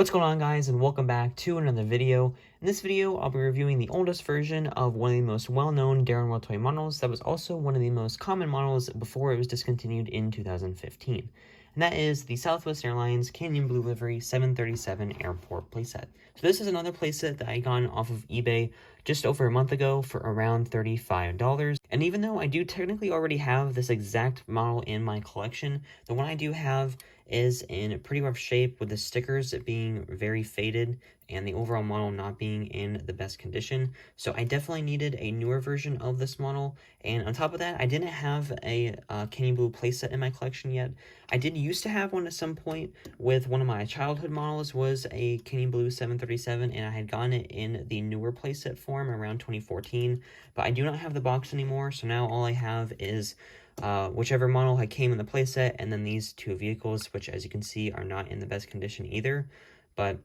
What's going on, guys, and welcome back to another video. In this video, I'll be reviewing the oldest version of one of the most well-known Daron Realtoy models that was also one of the most common models before it was discontinued in 2015. And that is the Southwest Airlines Canton Blue Livery 737 Airport Playset. So this is another playset that I got off of eBay just over a month ago for around $35. And even though I do technically already have this exact model in my collection, the one I do have is in pretty rough shape, with the stickers being very faded and the overall model not being in the best condition. So I definitely needed a newer version of this model. And on top of that, I didn't have a Canton Blue playset in my collection yet. I did used to have one at some point. With one of my childhood models was a Canton Blue 737, and I had gotten it in the newer playset form around 2014. But I do not have the box anymore, so now all I have is whichever model I came in the playset, and then these two vehicles, which as you can see are not in the best condition either. But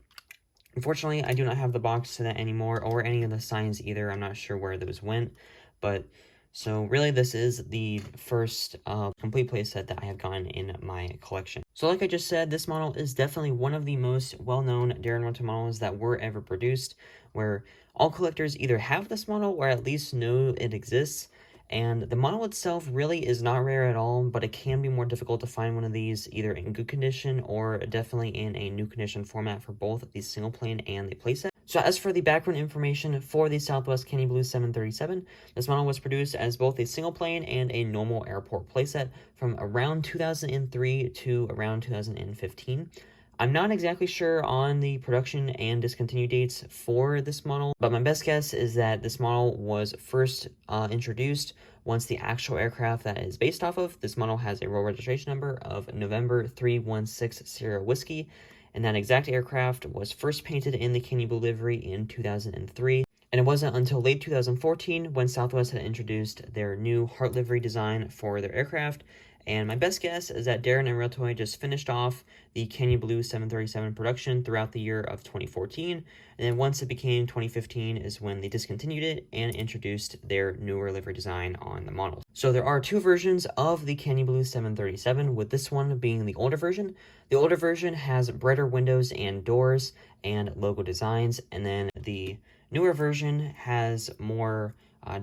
unfortunately, I do not have the box to that anymore, or any of the signs either. I'm not sure where those went. But so really, this is the first complete playset that I have gotten in my collection. So like I just said, this model is definitely one of the most well-known Daron Realtoy models that were ever produced, where all collectors either have this model or at least know it exists. And the model itself really is not rare at all, but it can be more difficult to find one of these either in good condition or definitely in a new condition format for both the single plane and the playset. So as for the background information for the Southwest Canton Blue 737, this model was produced as both a single plane and a normal airport playset from around 2003 to around 2015. I'm not exactly sure on the production and discontinued dates for this model, but my best guess is that this model was first introduced once the actual aircraft that it is based off of. This model has a roll registration number of November 316 Sierra Whiskey, and that exact aircraft was first painted in the Canton Blue livery in 2003. And it wasn't until late 2014 when Southwest had introduced their new heart livery design for their aircraft. And my best guess is that Daron and Realtoy just finished off the Canton Blue 737 production throughout the year of 2014. And then once it became 2015 is when they discontinued it and introduced their newer livery design on the model. So there are two versions of the Canton Blue 737, with this one being the older version. The older version has brighter windows and doors and logo designs, and then the newer version has more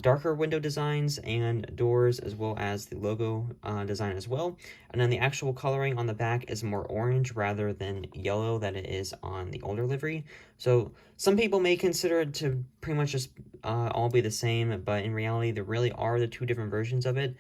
darker window designs and doors, as well as the logo design as well. And then the actual coloring on the back is more orange rather than yellow that it is on the older livery. So some people may consider it to pretty much just all be the same, but in reality there really are the two different versions of it.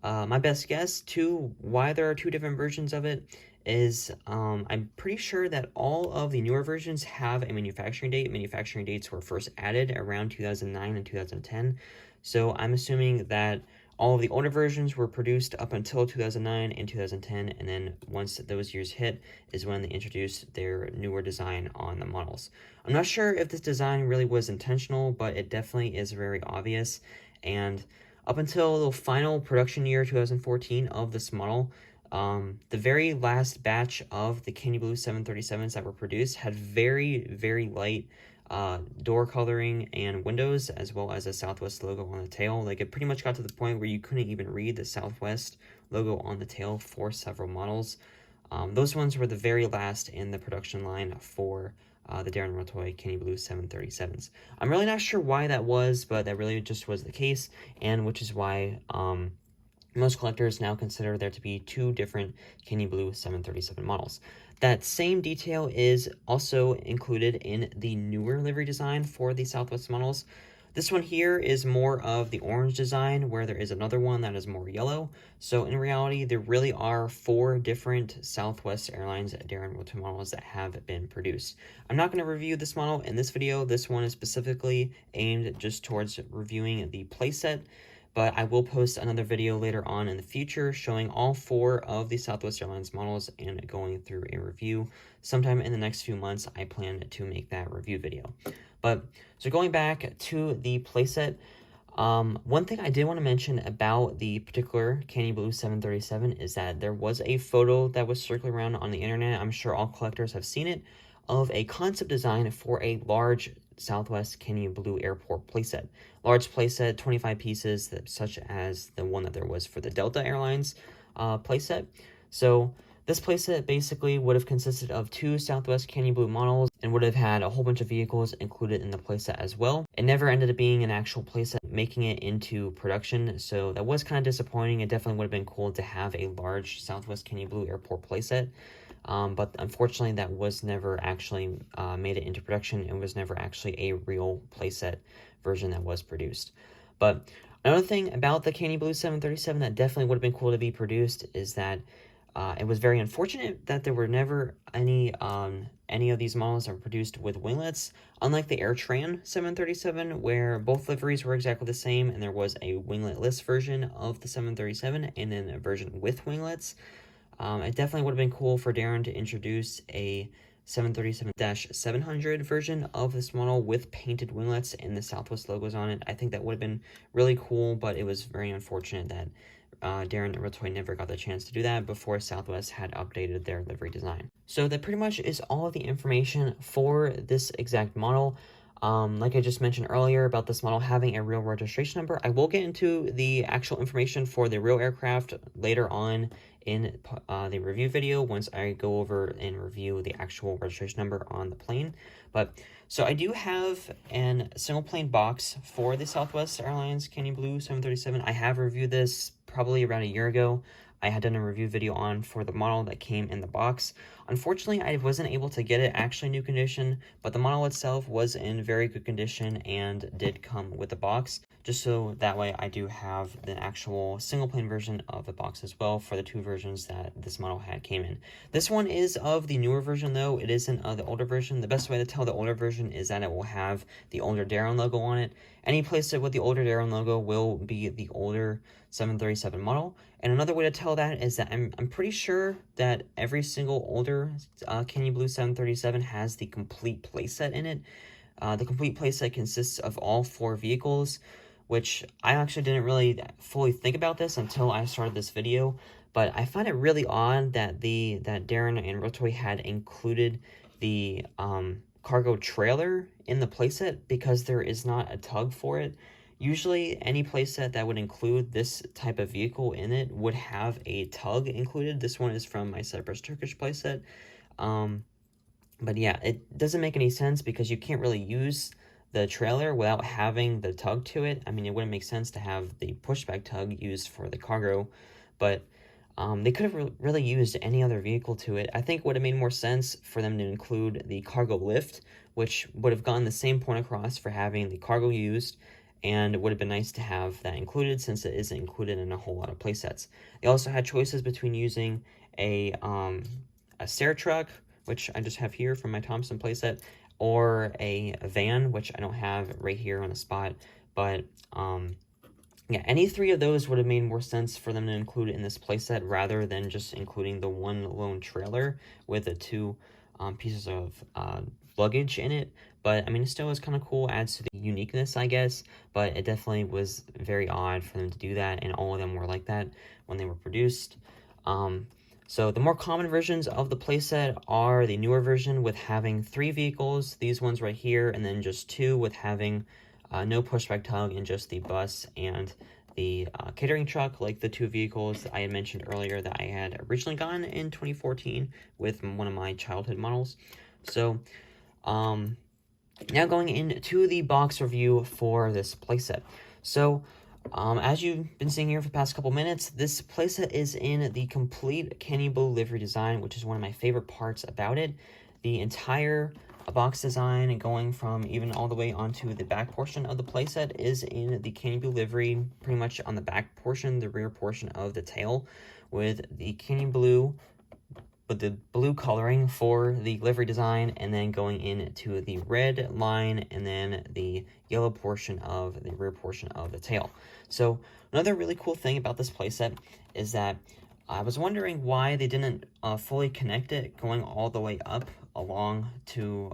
My best guess to why there are two different versions of it is I'm pretty sure that all of the newer versions have a manufacturing date. Manufacturing dates were first added around 2009 and 2010. So I'm assuming that all of the older versions were produced up until 2009 and 2010, and then once those years hit is when they introduced their newer design on the models. I'm not sure if this design really was intentional, but it definitely is very obvious. And up until the final production year, 2014, of this model, the very last batch of the Canton Blue 737s that were produced had very, very light door coloring and windows, as well as a Southwest logo on the tail. Like, it pretty much got to the point where you couldn't even read the Southwest logo on the tail for several models. Those ones were the very last in the production line for the Daron Realtoy Canton Blue 737s. I'm really not sure why that was, but that really just was the case, and which is why most collectors now consider there to be two different Canton Blue 737 models. That same detail is also included in the newer livery design for the Southwest models. This one here is more of the orange design, where there is another one that is more yellow. So in reality, there really are four different Southwest Airlines Daron Realtoy models that have been produced. I'm not going to review this model in this video. This one is specifically aimed just towards reviewing the playset, but I will post another video later on in the future showing all four of the Southwest Airlines models and going through a review. Sometime in the next few months, I plan to make that review video. But so going back to the playset, one thing I did want to mention about the particular Canton Blue 737 is that there was a photo that was circling around on the internet. I'm sure all collectors have seen it, of a concept design for a large Southwest Canton Blue Airport playset. Large playset, 25 pieces, such as the one that there was for the Delta Airlines playset. So This playset basically would have consisted of 2 Southwest Canton Blue models and would have had a whole bunch of vehicles included in the playset as well. It never ended up being an actual playset, making it into production, so that was kind of disappointing. It definitely would have been cool to have a large Southwest Canton Blue airport playset, but unfortunately that was never actually made it into production. It was never actually a real playset version that was produced. But another thing about the Canton Blue 737 that definitely would have been cool to be produced is that it was very unfortunate that there were never any of these models that were produced with winglets, unlike the AirTran 737, where both liveries were exactly the same, and there was a winglet-less version of the 737, and then a version with winglets. It definitely would have been cool for Daron to introduce a 737-700 version of this model with painted winglets and the Southwest logos on it. I think that would have been really cool, but it was very unfortunate that Daron Realtoy never got the chance to do that before Southwest had updated their livery design. So that pretty much is all of the information for this exact model. Like I just mentioned earlier about this model having a real registration number, I will get into the actual information for the real aircraft later on in the review video once I go over and review the actual registration number on the plane. But so I do have a single plane box for the Southwest Airlines Canton Blue 737. I have reviewed this probably around a year ago. I had done a review video on for the model that came in the box. Unfortunately, I wasn't able to get it actually new condition, but the model itself was in very good condition and did come with the box, just so that way I do have the actual single plane version of the box as well for the 2 versions that this model came in. This one is of the newer version though, it isn't the older version. The best way to tell the older version is that it will have the older Daron logo on it. Any playset with the older Daron logo will be the older 737 model. And another way to tell that is that I'm pretty sure that every single older Canton Blue 737 has the complete playset in it. The complete playset consists of all 4 vehicles, which I actually didn't really fully think about this until I started this video. But I find it really odd that Daron and Realtoy had included the cargo trailer in the playset, because there is not a tug for it. Usually any playset that would include this type of vehicle in it would have a tug included. This one is from my Cyprus Turkish playset. But yeah, it doesn't make any sense because you can't really use the trailer without having the tug to it. I mean, it wouldn't make sense to have the pushback tug used for the cargo, but they could have really used any other vehicle to it. I think would have made more sense for them to include the cargo lift, which would have gotten the same point across for having the cargo used, and it would have been nice to have that included since it isn't included in a whole lot of playsets. They also had choices between using a stair truck, which I just have here from my Thompson playset, or a van, which I don't have right here on the spot, but yeah, any 3 of those would have made more sense for them to include in this playset rather than just including the one lone trailer with the 2 pieces of luggage in it. But I mean, it still is kind of cool, adds to the uniqueness, I guess, but it definitely was very odd for them to do that, and all of them were like that when they were produced. So the more common versions of the playset are the newer version with having 3 vehicles, these ones right here, and then just 2 with having no pushback tug and just the bus and the catering truck, like the 2 vehicles that I had mentioned earlier that I had originally gotten in 2014 with one of my childhood models. So now going into the box review for this playset. So as you've been seeing here for the past couple minutes, this playset is in the complete Canton Blue livery design, which is one of my favorite parts about it. The entire box design, going from even all the way onto the back portion of the playset, is in the Canton Blue livery, pretty much on the back portion, the rear portion of the tail, with the Canton Blue, with the blue coloring for the livery design, and then going into the red line, and then the yellow portion of the rear portion of the tail. So another really cool thing about this playset is that I was wondering why they didn't fully connect it going all the way up along to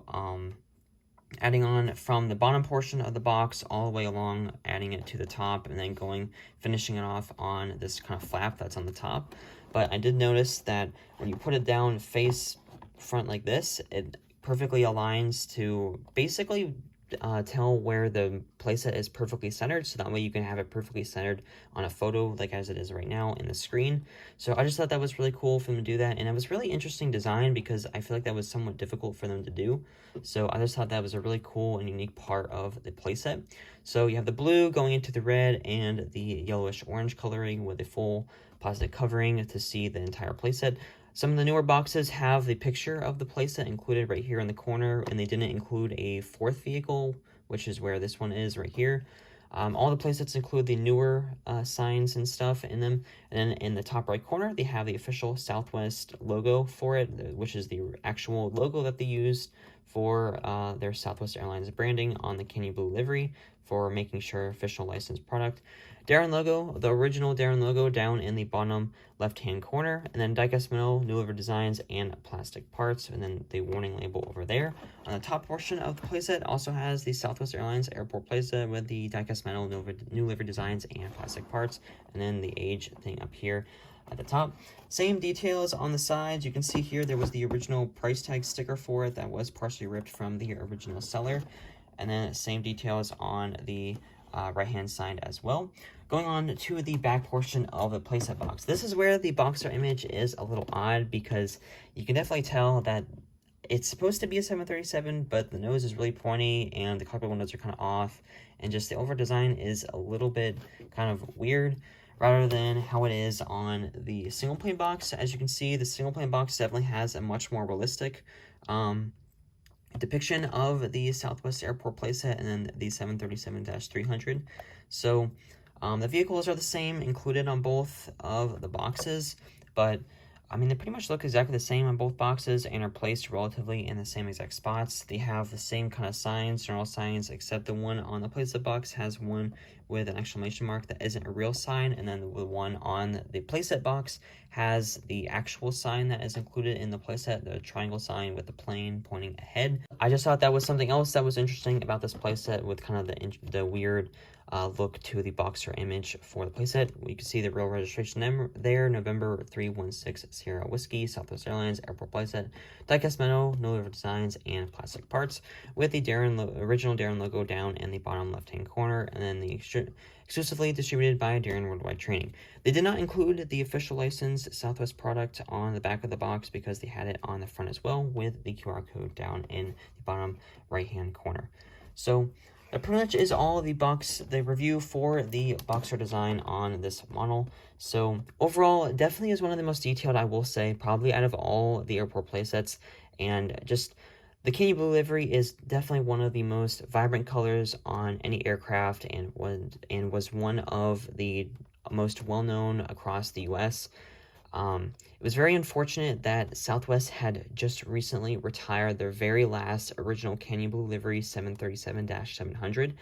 adding on from the bottom portion of the box all the way along, adding it to the top, and then finishing it off on this kind of flap that's on the top. But I did notice that when you put it down face front like this, it perfectly aligns to basically tell where the playset is perfectly centered, so that way you can have it perfectly centered on a photo like as it is right now in the screen. So I just thought that was really cool for them to do that, and it was really interesting design because I feel like that was somewhat difficult for them to do. So I just thought that was a really cool and unique part of the playset. So you have the blue going into the red and the yellowish orange coloring with a full plastic covering to see the entire playset. Some of the newer boxes have the picture of the playset included right here in the corner, and they didn't include a fourth vehicle, which is where this one is right here. All the playsets include the newer signs and stuff in them, and then in the top right corner, they have the official Southwest logo for it, which is the actual logo that they used for their Southwest Airlines branding on the Canton Blue livery for making sure official licensed product. Daron logo, the original Daron logo down in the bottom left-hand corner, and then diecast metal, new livery designs, and plastic parts, and then the warning label over there. On the top portion of the playset also has the Southwest Airlines Airport Playset with the diecast metal, new livery designs, and plastic parts, and then the age thing up here at the top. Same details on the sides. You can see here there was the original price tag sticker for it that was partially ripped from the original seller, and then same details on the right-hand side as well. Going on to the back portion of the playset box. This is where the boxer image is a little odd because you can definitely tell that it's supposed to be a 737, but the nose is really pointy and the cockpit windows are kind of off, and just the overall design is a little bit kind of weird rather than how it is on the single plane box. As you can see, the single plane box definitely has a much more realistic depiction of the Southwest Airport Playset and then the 737-300. So the vehicles are the same included on both of the boxes, but I mean, they pretty much look exactly the same on both boxes and are placed relatively in the same exact spots. They have the same kind of signs, general signs, except the one on the playset box has one with an exclamation mark that isn't a real sign, and then the one on the playset box has the actual sign that is included in the playset, the triangle sign with the plane pointing ahead. I just thought that was something else that was interesting about this playset with kind of the weird look to the boxer image for the playset. You can see the real registration there, November 316 Sierra Whiskey, Southwest Airlines, Airport Playset, diecast metal, no livery designs, and plastic parts, with the original Daron logo down in the bottom left-hand corner, and then the exclusively distributed by Daron Worldwide Training. They did not include the official licensed Southwest product on the back of the box because they had it on the front as well with the QR code down in the bottom right-hand corner. So that pretty much is all of the review for the boxer design on this model. So overall, it definitely is one of the most detailed, I will say, probably out of all the airport playsets. And just the Canton Blue livery is definitely one of the most vibrant colors on any aircraft, and was one of the most well-known across the U.S. It was very unfortunate that Southwest had just recently retired their very last original Canton Blue livery 737-700.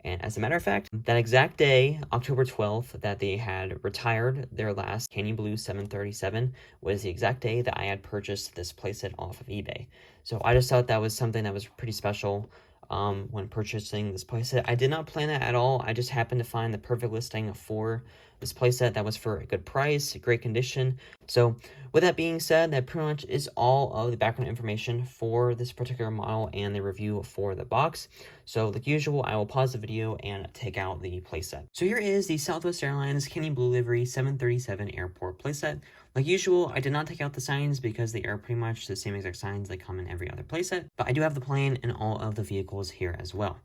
And as a matter of fact, that exact day, October 12th, that they had retired their last Canton Blue 737 was the exact day that I had purchased this playset off of eBay. So I just thought that was something that was pretty special when purchasing this playset. I did not plan that at all. I just happened to find the perfect listing for this playset that was for a good price, great condition. So with that being said, that pretty much is all of the background information for this particular model and the review for the box. So like usual, I will pause the video and take out the playset. So here is the Southwest Airlines Canton Blue livery 737 Airport playset. Like usual, I did not take out the signs because they are pretty much the same exact signs that come in every other playset, but I do have the plane and all of the vehicles here as well.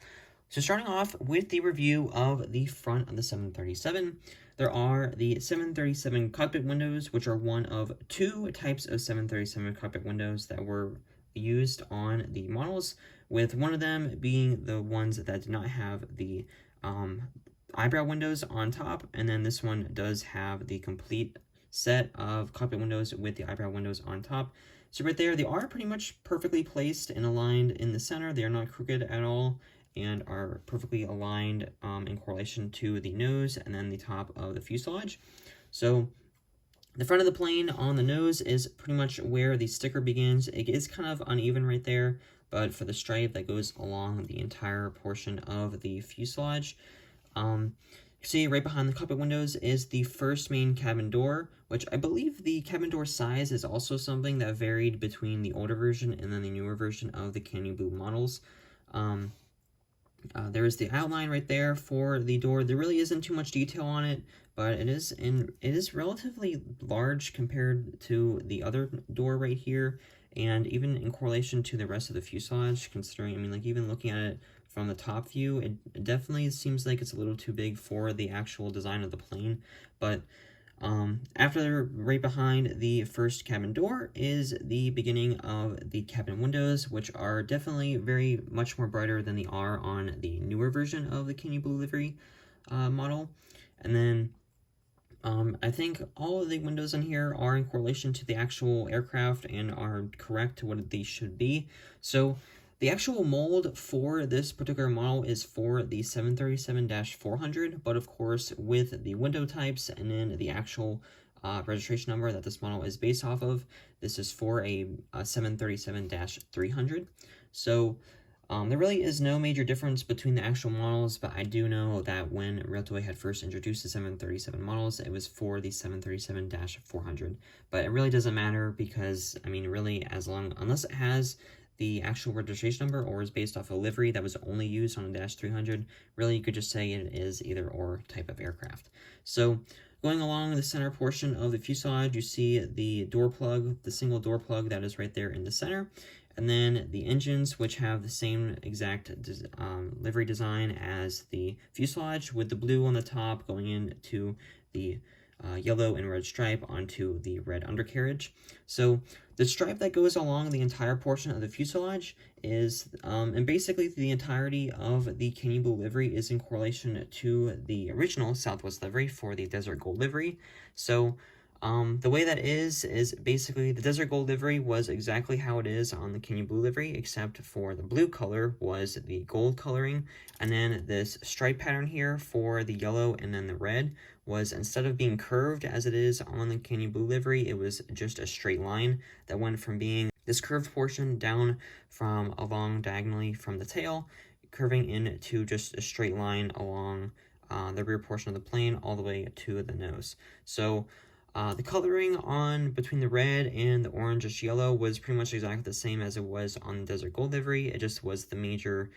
So starting off with the review of the front of the 737, there are the 737 cockpit windows, which are one of two types of 737 cockpit windows that were used on the models, with one of them being the ones that did not have the eyebrow windows on top, and then this one does have the complete set of cockpit windows with the eyebrow windows on top. So right there, they are pretty much perfectly placed and aligned in the center. They are not crooked at all and are perfectly aligned in correlation to the nose and then the top of the fuselage. So the front of the plane on the nose is pretty much where the sticker begins. It is kind of uneven right there, but for the stripe that goes along the entire portion of the fuselage. See, right behind the cockpit windows is the first main cabin door, which I believe the cabin door size is also something that varied between the older version and then the newer version of the Canton Blue models. There is the outline right there for the door. There really isn't too much detail on it, but it is relatively large compared to the other door right here, and even in correlation to the rest of the fuselage, considering, I mean, like, even looking at it from the top view, it definitely seems like it's a little too big for the actual design of the plane. But after, right behind the first cabin door is the beginning of the cabin windows, which are definitely very much more brighter than they are on the newer version of the Canton Blue livery model. And then I think all of the windows in here are in correlation to the actual aircraft and are correct to what they should be. So the actual mold for this particular model is for the 737-400, but of course with the window types and then the actual registration number that this model is based off of, this is for a 737-300. So there really is no major difference between the actual models, but I do know that when Realtoy had first introduced the 737 models, it was for the 737-400. But it really doesn't matter because, I mean, really, unless it has the actual registration number or is based off a livery that was only used on a -300, really you could just say it is either or type of aircraft. So going along the center portion of the fuselage, you see the door plug, the single door plug that is right there in the center, and then the engines, which have the same exact livery design as the fuselage, with the blue on the top going into the yellow and red stripe onto the red undercarriage. So the stripe that goes along the entire portion of the fuselage is, and basically the entirety of the Canton Blue livery is in correlation to the original Southwest livery for the Desert Gold livery. So the way that is basically the Desert Gold livery was exactly how it is on the Canton Blue livery, except for the blue color was the gold coloring, and then this stripe pattern here for the yellow and then the red was, instead of being curved as it is on the Canton Blue livery, it was just a straight line that went from being this curved portion down from along diagonally from the tail, curving into just a straight line along the rear portion of the plane all the way to the nose. So the coloring on between the red and the orangish yellow was pretty much exactly the same as it was on the Desert Gold livery. It just was the major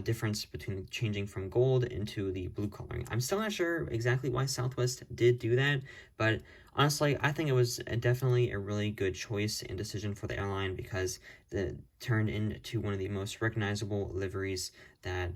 difference between changing from gold into the blue coloring. I'm still not sure exactly why Southwest did do that, but honestly, I think it was definitely a really good choice and decision for the airline because it turned into one of the most recognizable liveries that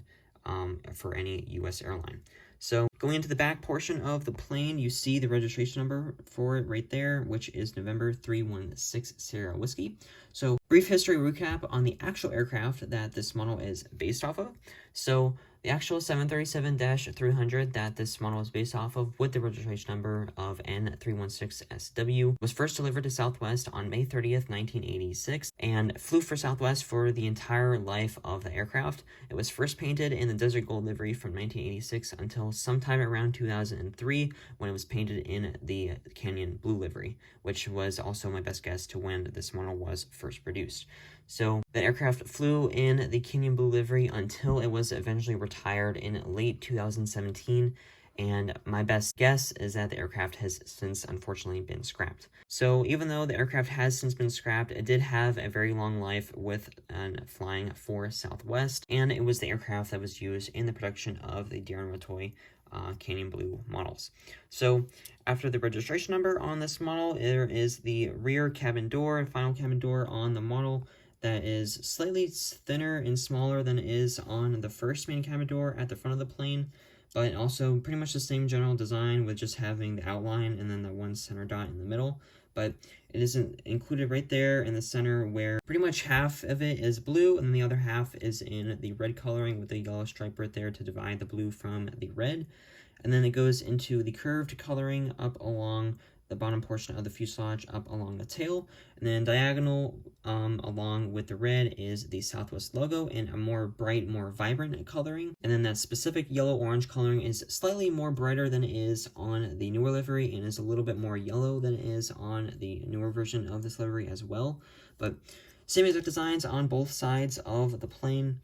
for any U.S. airline. So going into the back portion of the plane, you see the registration number for it right there, which is November 316 Sierra Whiskey. So brief history recap on the actual aircraft that this model is based off of. So the actual 737-300 that this model is based off of with the registration number of N316SW was first delivered to Southwest on May 30th, 1986, and flew for Southwest for the entire life of the aircraft. It was first painted in the Desert Gold livery from 1986 until sometime around 2003 when it was painted in the Canton Blue livery, which was also my best guess to when this model was first produced. So the aircraft flew in the Canton Blue livery until it was eventually retired in late 2017, and my best guess is that the aircraft has since unfortunately been scrapped. So even though the aircraft has since been scrapped, it did have a very long life with flying for Southwest, and it was the aircraft that was used in the production of the Daron Realtoy Canton Blue models. So after the registration number on this model, there is the rear cabin door, final cabin door on the model that is slightly thinner and smaller than it is on the first main cabin door at the front of the plane, but also pretty much the same general design with just having the outline and then the one center dot in the middle. But it isn't included right there in the center where pretty much half of it is blue and the other half is in the red coloring with the yellow stripe right there to divide the blue from the red. And then it goes into the curved coloring up along the bottom portion of the fuselage up along the tail, and then diagonal along with the red is the Southwest logo in a more bright, more vibrant coloring, and then that specific yellow-orange coloring is slightly more brighter than it is on the newer livery and is a little bit more yellow than it is on the newer version of this livery as well, but same exact designs on both sides of the plane.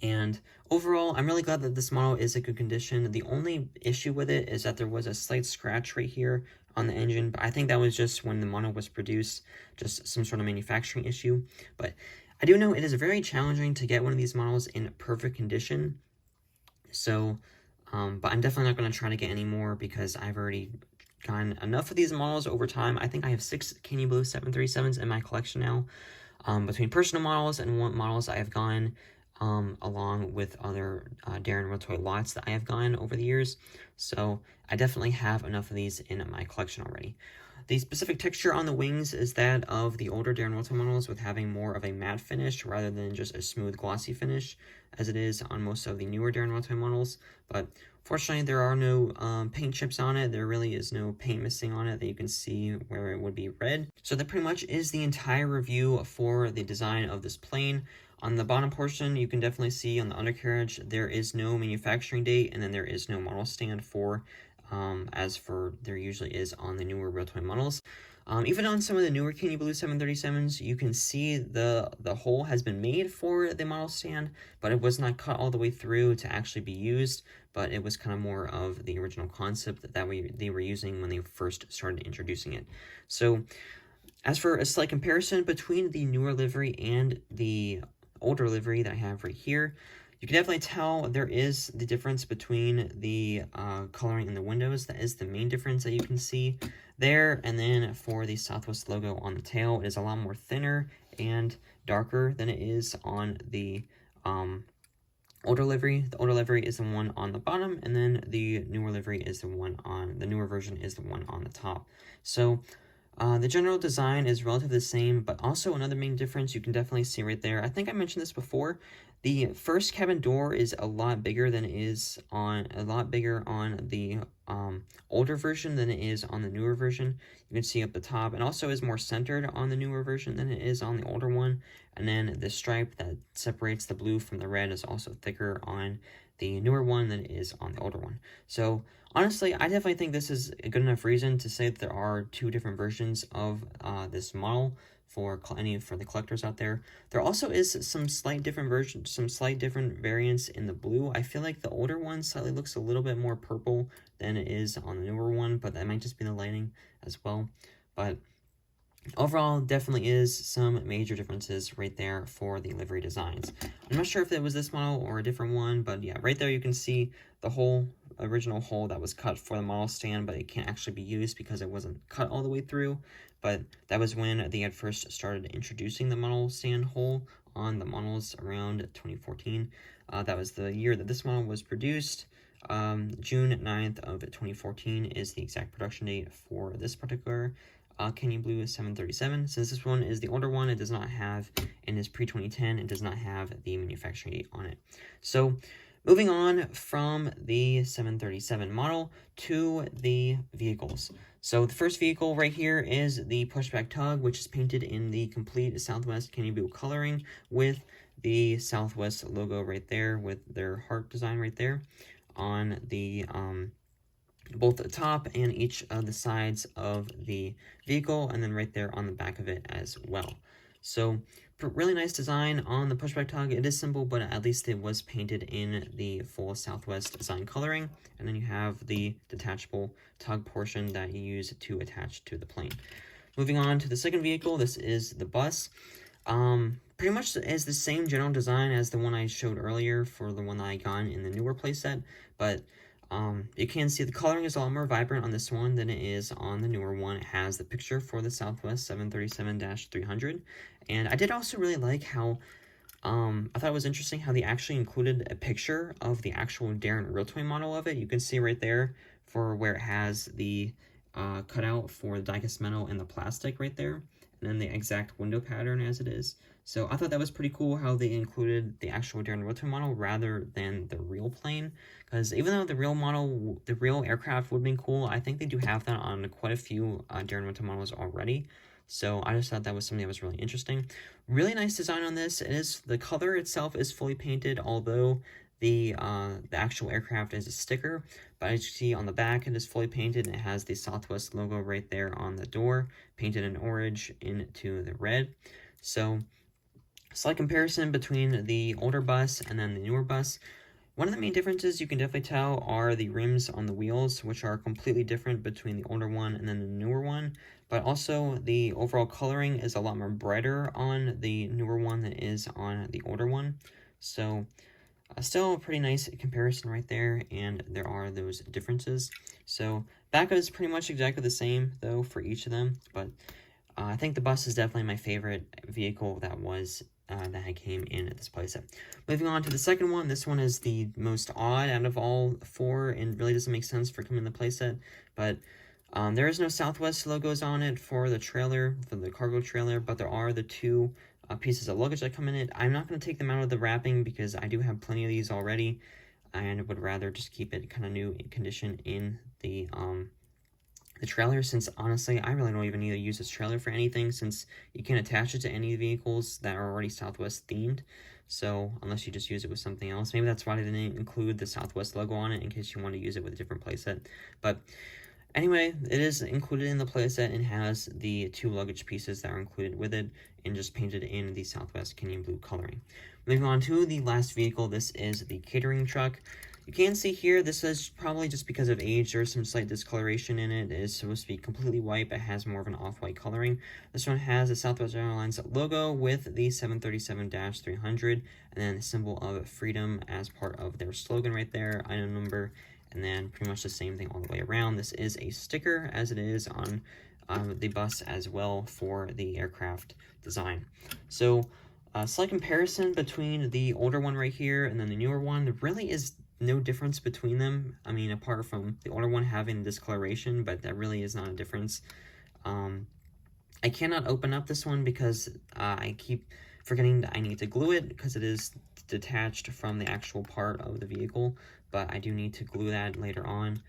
And overall, I'm really glad that this model is in good condition. The only issue with it is that there was a slight scratch right here on the engine, but I think that was just when the model was produced, just some sort of manufacturing issue. But I do know it is very challenging to get one of these models in perfect condition, so, but I'm definitely not going to try to get any more because I've already gotten enough of these models over time. I think I have 6 Canyon Blue 737s in my collection now, between personal models and models I have gotten, along with other Daron Realtoy lots that I have gotten over the years. So I definitely have enough of these in my collection already. The specific texture on the wings is that of the older Daron Realtoy models, with having more of a matte finish rather than just a smooth glossy finish, as it is on most of the newer Daron Realtoy models. But fortunately, there are no paint chips on it. There really is no paint missing on it that you can see where it would be red. So that pretty much is the entire review for the design of this plane. On the bottom portion, you can definitely see on the undercarriage, there is no manufacturing date, and then there is no model stand for, as for there usually is on the newer Realtoy models. Even on some of the newer Canyon Blue 737s, you can see the hole has been made for the model stand, but it was not cut all the way through to actually be used, but it was kind of more of the original concept that they were using when they first started introducing it. So, as for a slight comparison between the newer livery and the older livery that I have right here, you can definitely tell there is the difference between the coloring in the windows. That is the main difference that you can see there. And then for the Southwest logo on the tail, it is a lot more thinner and darker than it is on the older livery. The older livery is the one on the bottom, and then the newer livery is the newer version is the one on the top. So the general design is relatively the same, but also another main difference you can definitely see right there. I think I mentioned this before. The first cabin door is a lot bigger than it is on the older version than it is on the newer version. You can see up the top, and also is more centered on the newer version than it is on the older one. And then the stripe that separates the blue from the red is also thicker on the newer one than it is on the older one. So honestly, I definitely think this is a good enough reason to say that there are 2 different versions of this model for the collectors out there. There also is some slight different variants in the blue. I feel like the older one slightly looks a little bit more purple than it is on the newer one, but that might just be the lighting as well. But overall, definitely is some major differences right there for the livery designs. I'm not sure if it was this model or a different one, but yeah, right there you can see the original hole that was cut for the model stand, but it can't actually be used because it wasn't cut all the way through. But that was when they had first started introducing the model stand hole on the models around 2014. That was the year that this model was produced. June 9th of 2014 is the exact production date for this particular Canyon Blue 737. Since this one is the older one, it does not have, and is pre-2010, it does not have the manufacturing date on it. So, moving on from the 737 model to the vehicles. So the first vehicle right here is the pushback tug, which is painted in the complete Southwest Canyon Blue coloring with the Southwest logo right there with their heart design right there on the both the top and each of the sides of the vehicle, and then right there on the back of it as well. So really nice design on the pushback tug. It is simple, but at least it was painted in the full Southwest design coloring. And then you have the detachable tug portion that you use to attach to the plane. Moving on to the second vehicle, this is the bus. Pretty much is the same general design as the one I showed earlier for the one that I got in the newer playset, but you can see the coloring is a lot more vibrant on this one than it is on the newer one. It has the picture for the Southwest 737-300, and I did also really like how, I thought it was interesting how they actually included a picture of the actual Daron Realtoy model of it. You can see right there for where it has the cutout for the die-cast metal and the plastic right there, and then the exact window pattern as it is. So I thought that was pretty cool how they included the actual Daron Realtoy model rather than the real plane. Because even though the real aircraft would have been cool, I think they do have that on quite a few Daron Realtoy models already. So I just thought that was something that was really interesting. Really nice design on this. The color itself is fully painted, although the actual aircraft is a sticker. But as you see on the back, it is fully painted, and it has the Southwest logo right there on the door, painted in orange into the red. So, slight comparison between the older bus and then the newer bus. One of the main differences you can definitely tell are the rims on the wheels, which are completely different between the older one and then the newer one, but also the overall coloring is a lot more brighter on the newer one than it is on the older one. So still a pretty nice comparison right there, and there are those differences. So backup is pretty much exactly the same though for each of them, but I think the bus is definitely my favorite vehicle that came in at this playset. Moving on to the second one, this one is the most odd out of all four and really doesn't make sense for coming in the playset, but there is no Southwest logos on it for the trailer, for the cargo trailer, but there are the two pieces of luggage that come in it. I'm not going to take them out of the wrapping because I do have plenty of these already, and would rather just keep it kind of new condition in the trailer, since honestly I really don't even need to use this trailer for anything, since you can attach it to any vehicles that are already Southwest themed. So unless you just use it with something else, maybe that's why they didn't include the Southwest logo on it, in case you want to use it with a different playset. But anyway, it is included in the playset and has the two luggage pieces that are included with it, and just painted in the Southwest Canyon Blue coloring. Moving on to the last vehicle, this is the catering truck. You can see here, this is probably just because of age, there's some slight discoloration in it. It is supposed to be completely white, but has more of an off-white coloring. This one has the Southwest Airlines logo with the 737-300, and then the symbol of freedom as part of their slogan right there, item number, and then pretty much the same thing all the way around. This is a sticker, as it is on the bus as well for the aircraft design. So, slight comparison between the older one right here and then the newer one. There really is no difference between them. I mean, apart from the older one having discoloration, but that really is not a difference. I cannot open up this one because I keep forgetting that I need to glue it, because it is detached from the actual part of the vehicle, but I do need to glue that later on.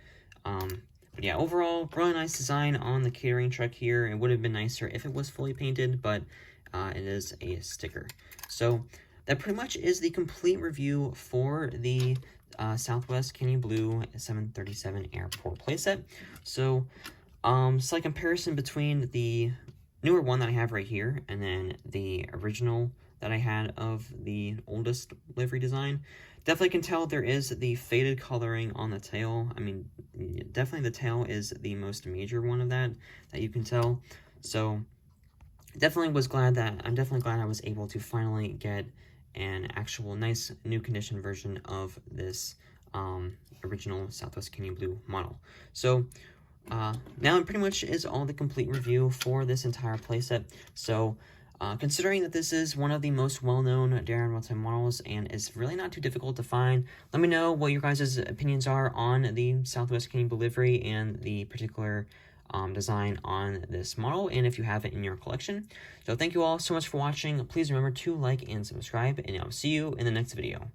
But yeah, overall, really nice design on the catering truck here. It would have been nicer if it was fully painted, but it is a sticker. So that pretty much is the complete review for the Southwest Canyon Blue 737 Airport Playset. So, slight comparison between the newer one that I have right here and then the original that I had of the oldest livery design. Definitely can tell there is the faded coloring on the tail. I mean, definitely the tail is the most major one of that you can tell. So, I'm definitely glad I was able to finally get an actual nice new condition version of this original Southwest Canyon Blue model. So now it pretty much is all the complete review for this entire playset. So considering that this is one of the most well-known Daron Realtoy models and is really not too difficult to find, let me know what your guys' opinions are on the Southwest Canyon Blue livery and the particular design on this model, and if you have it in your collection. So thank you all so much for watching. Please remember to like and subscribe, and I'll see you in the next video.